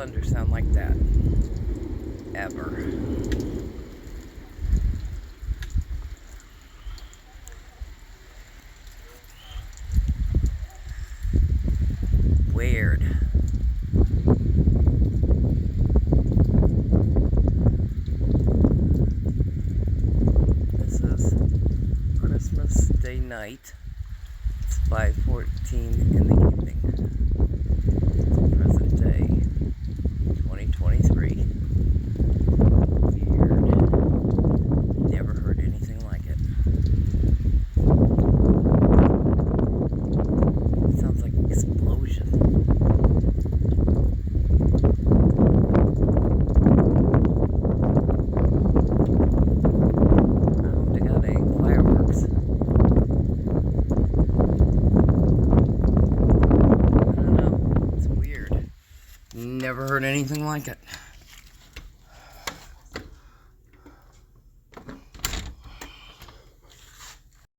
thunder sound like that ever. Weird. This is Christmas Day night. It's 5:14 in the evening. Present day, 2023. Weird. Never heard anything like it. It sounds like an explosion. I hope they got any fireworks. Never heard anything like it.